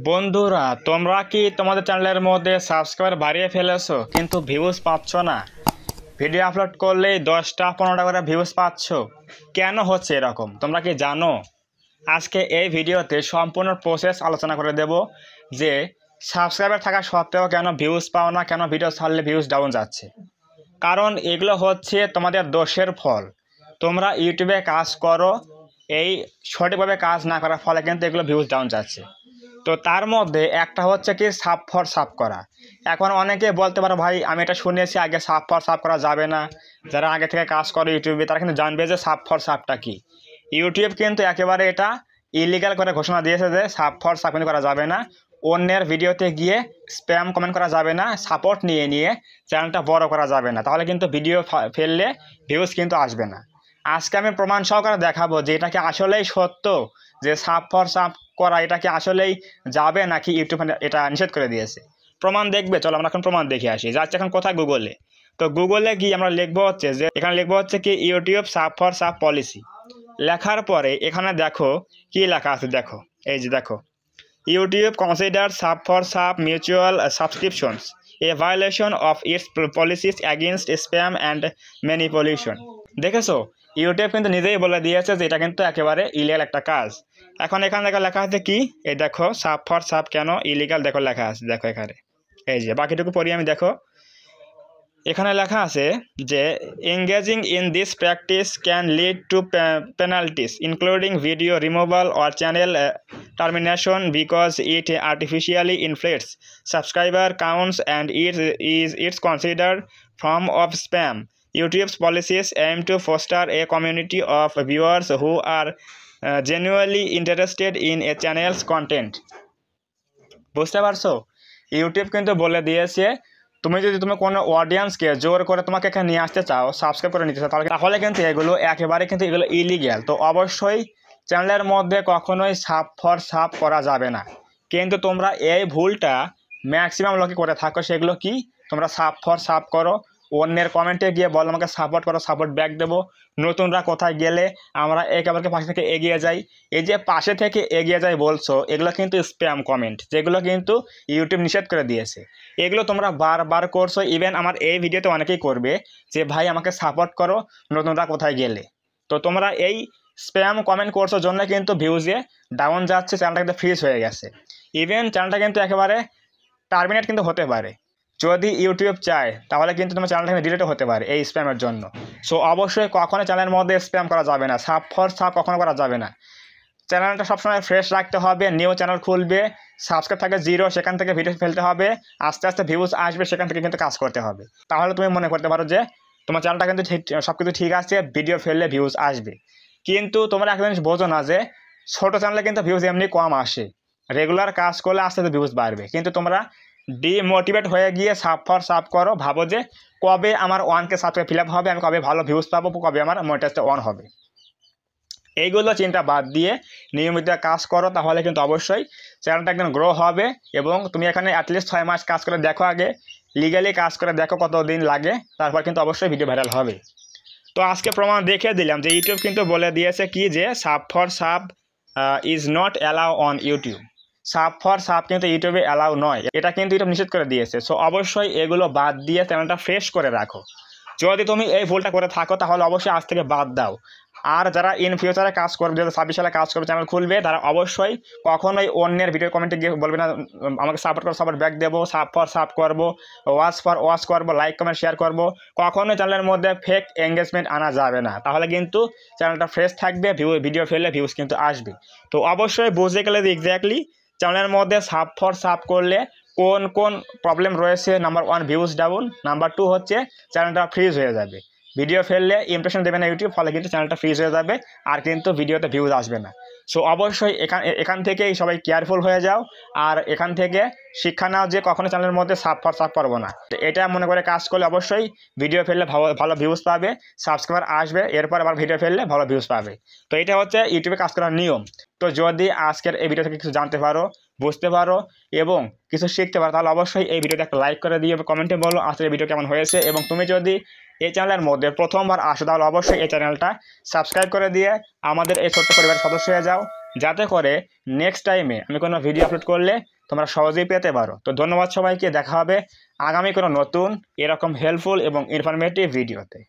বন্ধুরা, তোমরা কি তোমাদের চ্যানেলের মধ্যে সাবস্ক্রাইবার বাড়িয়ে ফেলেছো কিন্তু ভিউজ পাচ্ছ না? ভিডিও আপলোড করলেই 10টা 15টা করে ভিউজ পাচ্ছ। কেন হচ্ছে এরকম তোমরা কি জানো? আজকে এই ভিডিওতে সম্পূর্ণ প্রসেস আলোচনা করে দেব যে সাবস্ক্রাইবার থাকা সত্ত্বেও কেন ভিউজ পাও না, কেন ভিডিও ছাড়লে ভিউজ ডাউন যাচ্ছে। কারণ এগুলো হচ্ছে তোমাদের দোষের ফল। তোমরা ইউটিউবে কাজ করো, এই সঠিকভাবে কাজ না করার ফলে কিন্তু এগুলো ভিউজ ডাউন যাচ্ছে। তো তার মধ্যে একটা হচ্ছে কি সাব ফর সাব করা। এখন অনেকে বলতে পারো ভাই আমি এটা শুনেছি আগে সাব ফর সাব করা যাবে না। যারা আগে থেকে কাজ করে ইউটিউবে তারা কিন্তু জানবে যে সাব ফর সাবটা কি। ইউটিউব কিন্তু একেবারে এটা ইলিগাল করে ঘোষণা দিয়েছে যে সাব ফর সাব কিন্তু করা যাবে না। অন্যের ভিডিওতে গিয়ে স্প্যাম কমেন্ট করা যাবে না, সাপোর্ট নিয়ে নিয়ে চ্যানেলটা বড় করা যাবে না, তাহলে কিন্তু ভিডিও ফেললে ভিউজ কিন্তু আসবে না। আজকে আমি প্রমাণ সহকারে দেখাবো যে এটা কি আসলেই সত্য যে সাব ফর সাব করা এটা কি আসলেই যাবে নাকি ইউটিউব এটা নিষেধ করে দিয়েছে। প্রমাণ দেখবে, চলো আমরা এখন প্রমাণ দেখে আসি। যাচ্ছে এখন কোথায়? গুগলে। তো গুগলে গিয়ে আমরা লিখবো হচ্ছে যে এখানে লিখবো হচ্ছে কি YouTube sub for sub policy. লেখার পরে এখানে দেখো কি লেখা আছে, দেখো এই যে দেখো, YouTube consider sub for sub mutual subscriptions A violation of its policies against spam and manipulation. দেখেছো, ইউটিউব কিন্তু নিজেই বলে দিয়েছে যে এটা কিন্তু একেবারে ইলিগাল একটা কাজ। এখন এখানে দেখো লেখা আছে কি, এই দেখো সাব ফর সাব কেন ইলিগাল, দেখো লেখা আছে, দেখো এখানে এই যে বাকিটুকু পড়ি আমি। দেখো এখানে লেখা আছে যে engaging in this practice can lead to penalties including video removal or channel termination because it artificially inflates subscriber counts and it's considered form of spam. YouTube's policies aim to foster a community of viewers who are genuinely interested in a channel's content. বুঝতে পারছো? YouTube কিন্তু বলে দিয়েছে তুমি যদি কোনো অডিয়েন্সকে জোর করে তোমাকে এখানে নিয়ে আসতে চাও, সাবস্ক্রাইব করে নিতে চাও, তাহলে কিন্তু এগুলো একেবারে কিন্তু এগুলো ইলিগ্যাল। তো অবশ্যই চ্যানেলের মধ্যে কখনোই সাব ফর সাব করা যাবে না। কিন্তু তোমরা এই ভুলটা ম্যাক্সিমাম লোকে করে থাকো। সেগুলো কি, তোমরা সাব ফর সাব করো, অন্যের কমেন্টে গিয়ে বলো আমাকে সাপোর্ট করো, সাপোর্ট ব্যাক দেবো। নতুনরা কোথায় গেলে আমরা একেবারে পাশে থেকে এগিয়ে যাই। এই যে পাশে থেকে এগিয়ে যাই বলছো, এগুলো কিন্তু স্প্যাম কমেন্ট, যেগুলো কিন্তু ইউটিউব নিষেধ করে দিয়েছে। এগুলো তোমরা বারবার করছো। ইভেন আমার এই ভিডিওতে অনেকেই করবে যে ভাই আমাকে সাপোর্ট করো, নতুনরা কোথায় গেলে। তো তোমরা এই স্প্যাম কমেন্ট করছো জন্য কিন্তু ভিউজে ডাউন যাচ্ছে, চ্যানেলটা কিন্তু ফ্রিজ হয়ে গেছে। ইভেন চ্যানেলটা কিন্তু একেবারে টার্মিনেট কিন্তু হতে পারে। যদি ইউটিউব চায় তাহলে কিন্তু তোমার চ্যানেলটা কিন্তু ডিলিটও হতে পারে এই স্প্যামের জন্য। সো অবশ্যই কখনো চ্যানেলের মধ্যে স্প্যাম করা যাবে না, সাব ফর সাব কখনো করা যাবে না। চ্যানেলটা সবসময় ফ্রেশ রাখতে হবে। নিউ চ্যানেল খুলবে, সাবস্ক্রাইব থাকে 0, সেখান থেকে ভিডিও ফেলতে হবে, আস্তে আস্তে ভিউজ আসবে, সেখান থেকে কিন্তু কাজ করতে হবে। তাহলে তুমি মনে করতে পারো যে তোমার চ্যানেলটা কিন্তু সব কিছু ঠিক আছে, ভিডিও ফেললে ভিউজ আসবে। কিন্তু তোমরা একটা জিনিস বোঝো না যে ছোটো চ্যানেলে কিন্তু ভিউজ এমনি কম আসে, রেগুলার কাজ করলে আস্তে আস্তে ভিউজ বাড়বে। কিন্তু তোমরা ডিমোটিভেট হয়ে গিয়ে সাব ফর সাব করো, ভাবো যে কবে আমার 1K সাবস্ক্রাইব ফিল আপ হবে, আমি কবে ভালো ভিউজ পাবো, কবে আমার মনিটাইজটা অন হবে। এইগুলো চিন্তা বাদ দিয়ে নিয়মিত কাজ করো, তাহলে কিন্তু অবশ্যই চ্যানেলটা একদম গ্রো হবে। এবং তুমি এখানে অ্যাটলিস্ট 6 মাস কাজ করে দেখো, আগে লিগালি কাজ করে দেখো কত দিন লাগে, তারপর কিন্তু অবশ্যই ভিডিও ভাইরাল হবে। তো আজকে প্রমাণ দেখে দিলাম যে ইউটিউব কিন্তু বলে দিয়েছে কি যে sub for sub is not allow on YouTube. Sub for sub কিন্তু ইউটিউবে অ্যালাউ নয়, এটা কিন্তু ইউটিউব নিষেধ করে দিয়েছে। সো অবশ্যই এগুলো বাদ দিয়ে চ্যানেলটা ফ্রেশ করে রাখো। যদি তুমি এই ভুলটা করে থাকো তাহলে অবশ্যই আজ থেকে বাদ দাও। আর যারা ইন ফিউচারে কাজ করবে, 2026 সালে কাজ করবে, চ্যানেল খুলবে, তারা অবশ্যই কখনোই অন্যের ভিডিও কমেন্টে গিয়ে বলবে না আমাকে সাপোর্ট করো, সাপোর্ট ব্যাক দেবো, সাব ফর সাব করবো, ওয়াচ ফর ওয়াচ করবো, লাইক কমেন্ট শেয়ার করবো। কখনোই চ্যানেলের মধ্যে ফেক এঙ্গেজমেন্ট আনা যাবে না, তাহলে কিন্তু চ্যানেলটা ফ্রেশ থাকবে, ভিডিও ফেললে ভিউজ কিন্তু আসবে। তো অবশ্যই বুঝে গেলে যে এক্স্যাক্টলি চ্যানেলের মধ্যে সাব ফর সাব করলে কোন কোন প্রবলেম রয়েছে। নাম্বার 1 ভিউজ ডাউন, নাম্বার 2 হচ্ছে চ্যানেলটা ফ্রিজ হয়ে যাবে, ভিডিও ফেললে ইমপ্রেশন দেবে না ইউটিউব, ফলে কিন্তু চ্যানেলটা ফ্রিজ হয়ে যাবে আর কিন্তু ভিডিওতে ভিউজ আসবে না। সো অবশ্যই এখান থেকেই সবাই কেয়ারফুল হয়ে যাও, আর এখান থেকে শিক্ষা নাও যে কখনো চ্যানেলের মধ্যে সাব ফর সাব করবো না। এটা মনে করে কাজ করলে অবশ্যই ভিডিও ফেললে ভালো ভিউজ পাবে, সাবস্ক্রাইবার আসবে, এরপর আবার ভিডিও ফেললে ভালো ভিউজ পাবে। তো এটা হচ্ছে ইউটিউবে কাজ করার নিয়ম। তো যদি আজকের এই ভিডিও থেকে কিছু জানতে পারো, বুঝতে পারো এবং কিছু শিখতে পারো, তাহলে অবশ্যই এই ভিডিওটা একটা লাইক করে দিয়ে কমেন্টে বলো আজকের ভিডিও কেমন হয়েছে। এবং তুমি যদি এই চ্যানেলের মধ্যে প্রথমবার আসো তাহলে অবশ্যই এই চ্যানেলটা সাবস্ক্রাইব করে দিয়ে আমাদের এই ছোট্ট পরিবারের সদস্য হয়ে যাও। যাতে করে নেক্সট টাইমে আমি কোনো ভিডিও আপলোড করলে তোমরা সহজেই পেতে পারো। তো ধন্যবাদ সবাইকে, দেখা হবে আগামী কোনো নতুন এরকম হেল্পফুল এবং ইনফরমেটিভ ভিডিওতে।